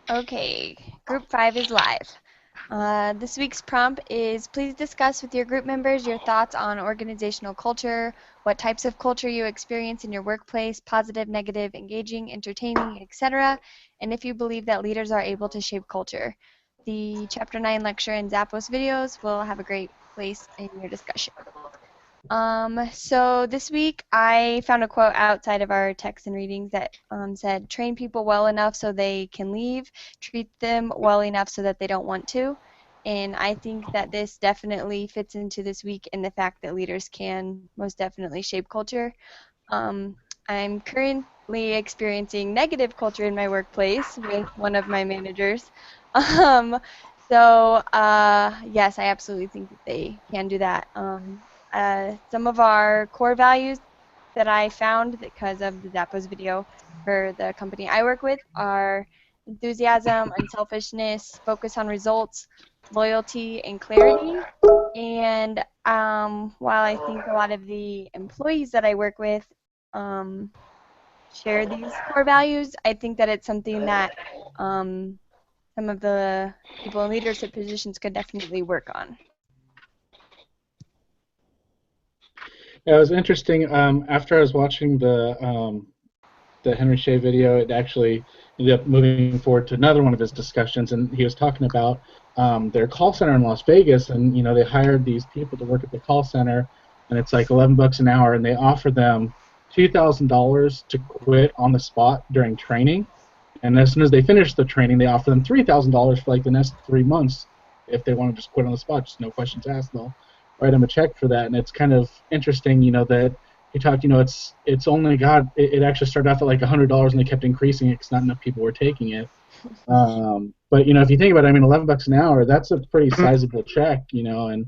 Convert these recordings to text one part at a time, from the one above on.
Okay, group 5 is live. This week's prompt is please discuss with your group members your thoughts on organizational culture, what types of culture you experience in your workplace, positive, negative, engaging, entertaining, etc., and if you believe that leaders are able to shape culture. The Chapter 9 lecture and Zappos videos will have a great place in your discussion. So this week I found a quote outside of our text and readings that said, train people well enough so they can leave, treat them well enough so that they don't want to. And I think that this definitely fits into this week in the fact that leaders can most definitely shape culture. Um, I'm currently experiencing negative culture in my workplace with one of my managers. Um, yes, I absolutely think that they can do that. Some of our core values that I found because of the Zappos video for the company I work with are enthusiasm, unselfishness, focus on results, loyalty, and clarity. And while I think a lot of the employees that I work with um, share these core values, I think that it's something that um, some of the people in leadership positions could definitely work on. Yeah, it was interesting. After I was watching the Henry Shea video, it actually ended up moving forward to another one of his discussions, and he was talking about their call center in Las Vegas, and they hired these people to work at the call center, and it's like $11 an hour, and they offer them $2,000 to quit on the spot during training, and as soon as they finish the training, they offer them $3,000 for like the next 3 months if they want to just quit on the spot, just no questions asked. They'll write them a check for that, and it's kind of interesting, that he talked, it's only it actually started off at like $100 and they kept increasing it because not enough people were taking it. But if you think about it, I mean, $11 an hour, that's a pretty sizable check, and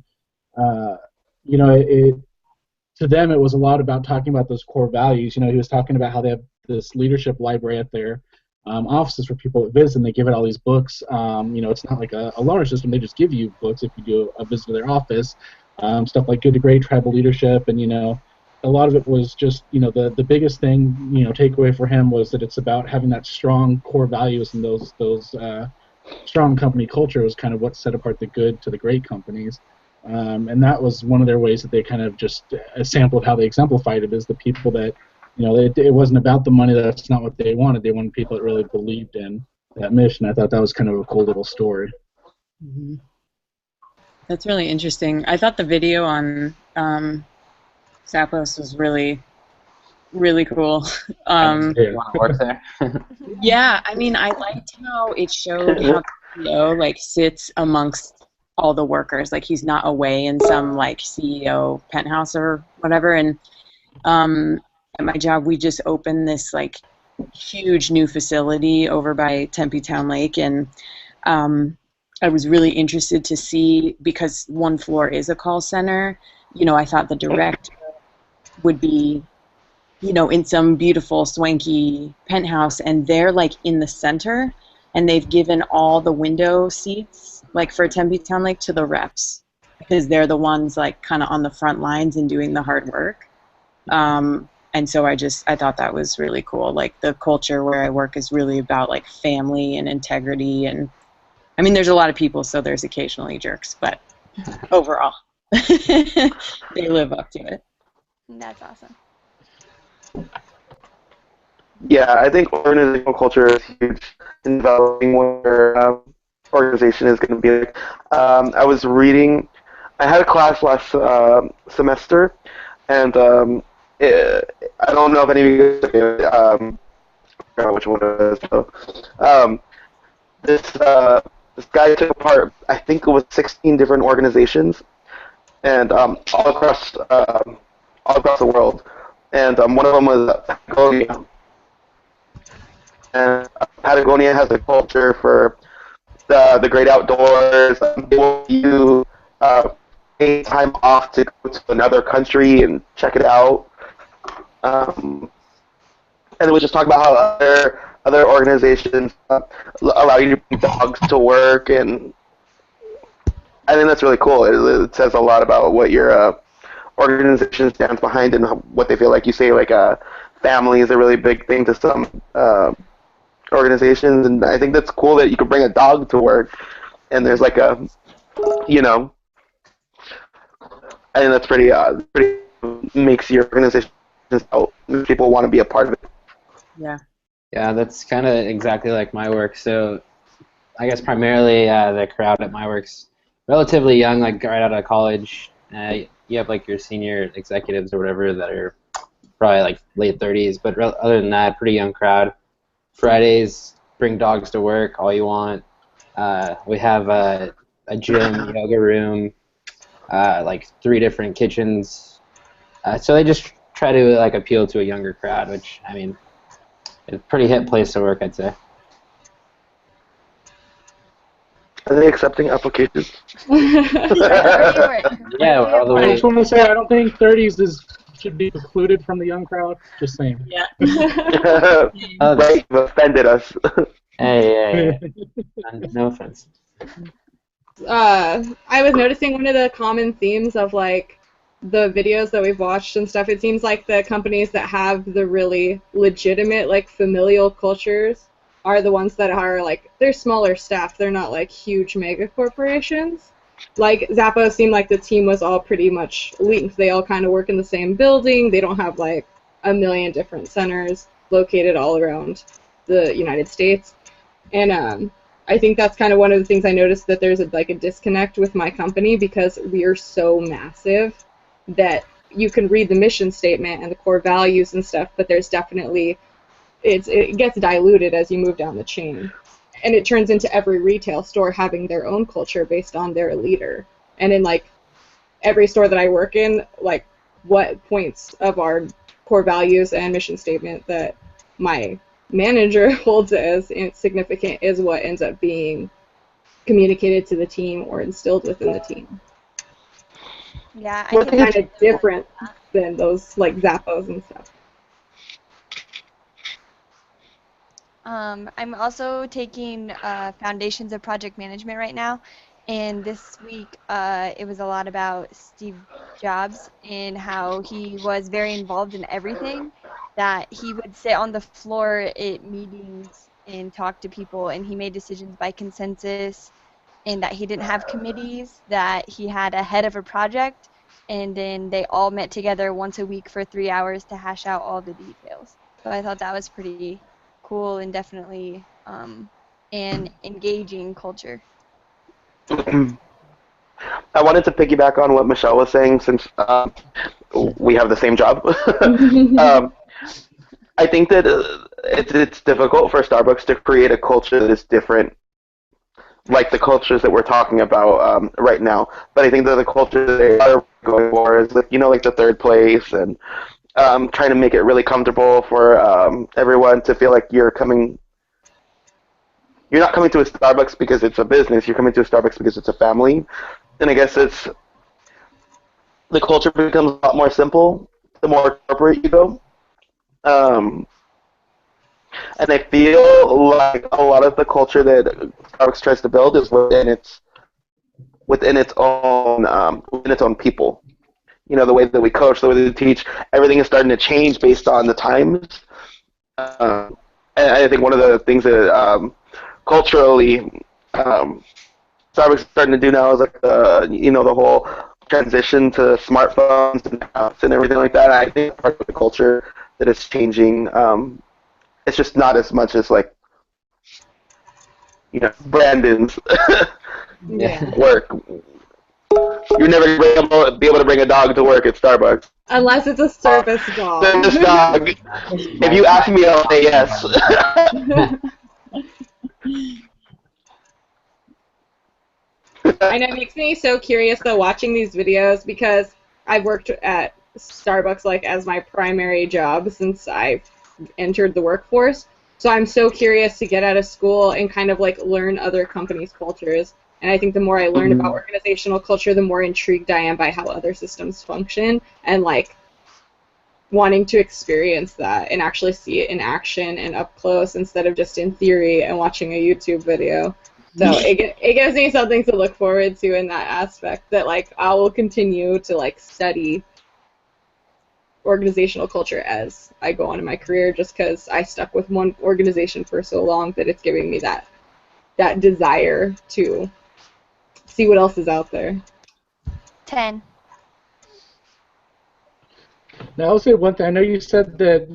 uh, it to them it was a lot about talking about those core values. He was talking about how they have this leadership library at their offices for people that visit, and they give it all these books. It's not like a loaner system; they just give you books if you do a visit to their office. Stuff like Good to Great, Tribal Leadership, and a lot of it was just the biggest thing takeaway for him was that it's about having that strong core values, and those strong company culture was kind of what set apart the good to the great companies. And that was one of their ways that they kind of just a sample of how they exemplified it is the people that it wasn't about the money. That's not what they wanted. They wanted people that really believed in that mission. I thought that was kind of a cool little story. Mm-hmm. That's really interesting. I thought the video on Zappos was really, really cool. Yeah. Want to work there? Yeah, I mean, I liked how it showed how the CEO like sits amongst all the workers. Like he's not away in some like CEO penthouse or whatever. And at my job, we just opened this like huge new facility over by Tempe Town Lake, and I was really interested to see because one floor is a call center. I thought the director would be in some beautiful swanky penthouse, and they're like in the center, and they've given all the window seats like for Tempe Town Lake to the reps because they're the ones like kind of on the front lines and doing the hard work. And so I thought that was really cool. Like the culture where I work is really about like family and integrity, and I mean there's a lot of people, so there's occasionally jerks, but overall they live up to it. That's awesome. Yeah, I think organizational culture is huge in developing what your organization is going to be like. I had a class last semester, and I don't know if any of you I forgot which one it is. So, this this guy took apart, I think it was 16 different organizations, and all across the world, and one of them was Patagonia. And Patagonia has a culture for the great outdoors. They want you take time off to go to another country and check it out. And then we just talk about how other organizations allow you to bring dogs to work, and I think that's really cool. It says a lot about what your organization stands behind and what they feel like. You say like family is a really big thing to some organizations, and I think that's cool that you can bring a dog to work, and there's like a, you know, I think that's pretty makes your organization out. People want to be a part of it. Yeah. Yeah, that's kind of exactly like my work. So I guess primarily the crowd at my work's relatively young, like right out of college. You have like your senior executives or whatever that are probably like late 30s, but other than that, pretty young crowd. Fridays, bring dogs to work, all you want. We have a gym, yoga room, like 3 different kitchens. So they just try to like appeal to a younger crowd, which I mean, it's a pretty hip place to work, I'd say. Are they accepting applications? Yeah, all the I way. just want to say I don't think 30s should be excluded from the young crowd. Just saying. Yeah. Right, you've offended us. Hey, no offense. I was noticing one of the common themes of like the videos that we've watched and stuff. It seems like the companies that have the really legitimate like familial cultures are the ones that are like they're smaller staff. They're not like huge mega corporations. Like Zappos seemed like the team was all pretty much linked. They all kind of work in the same building. They don't have like a million different centers located all around the United States. And I think that's kind of one of the things I noticed, that there's like a disconnect with my company because we are so massive that you can read the mission statement and the core values and stuff, but there's definitely it gets diluted as you move down the chain, and it turns into every retail store having their own culture based on their leader. And in like every store that I work in, like what points of our core values and mission statement that my manager holds as significant is what ends up being communicated to the team or instilled within the team. Yeah, It's kind of different than those like Zappos and stuff. I'm also taking Foundations of Project Management right now, and this week it was a lot about Steve Jobs and how he was very involved in everything, that he would sit on the floor at meetings and talk to people, and he made decisions by consensus, and that he didn't have committees, that he had a head of a project, and then they all met together once a week for 3 hours to hash out all the details. So I thought that was pretty cool and definitely an engaging culture. I wanted to piggyback on what Michelle was saying, since we have the same job. I think that it's difficult for Starbucks to create a culture that is different, like the cultures that we're talking about right now. But I think that the culture that they are going for is, like, like the third place, and trying to make it really comfortable for everyone to feel like you're not coming to a Starbucks because it's a business. You're coming to a Starbucks because it's a family. And I guess the culture becomes a lot more simple the more corporate you go. And I feel like a lot of the culture that Starbucks tries to build is within its own people. The way that we coach, the way that we teach, everything is starting to change based on the times. And I think one of the things that culturally Starbucks is starting to do now is like the whole transition to smartphones and apps and everything like that. I think part of the culture that is changing. It's just not as much as like Brandon's work. You're never going to be able to bring a dog to work at Starbucks. Unless it's a service dog. Service dog. If you ask me, I'll say yes. I know, it makes me so curious though watching these videos, because I've worked at Starbucks like as my primary job since I've entered the workforce. So I'm so curious to get out of school and kind of like learn other companies' cultures. And I think the more I learn about organizational culture, the more intrigued I am by how other systems function, and like wanting to experience that and actually see it in action and up close instead of just in theory and watching a YouTube video. So it gives me something to look forward to in that aspect, that like I will continue to like study organizational culture as I go on in my career, just because I stuck with one organization for so long that it's giving me that desire to see what else is out there. 10. Now, I'll say one thing. I know you said that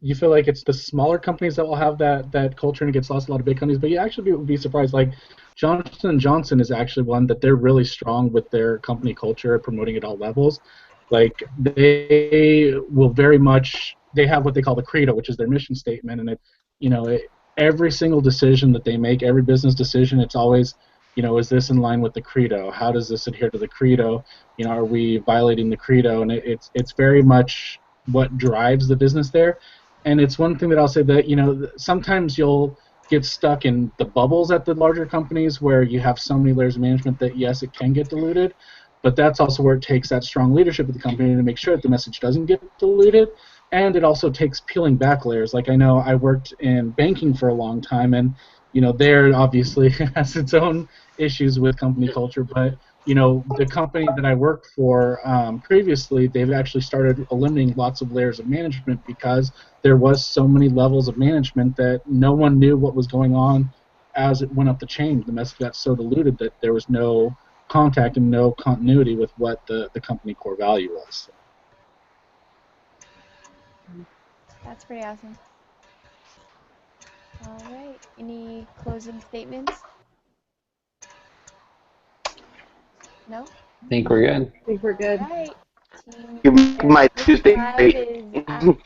you feel like it's the smaller companies that will have that culture and it gets lost a lot of big companies, but you actually would be surprised. Like Johnson & Johnson is actually one that they're really strong with their company culture, promoting at all levels. Like they will very much. They have what they call the credo, which is their mission statement, and every single decision that they make, every business decision, it's always, is this in line with the credo? How does this adhere to the credo? Are we violating the credo? And it's very much what drives the business there. And it's one thing that I'll say that sometimes you'll get stuck in the bubbles at the larger companies where you have so many layers of management that yes, it can get diluted, but that's also where it takes that strong leadership of the company to make sure that the message doesn't get diluted. And it also takes peeling back layers. Like I know I worked in banking for a long time, and there obviously has its own issues with company culture, but the company that I worked for previously, they've actually started eliminating lots of layers of management because there was so many levels of management that no one knew what was going on as it went up the chain. The message got so diluted that there was no contact and no continuity with what the company core value was. That's pretty awesome. All right. Any closing statements? No? I think we're good. I think we're good. All right. Team You make my Group Tuesday 5 great. is out.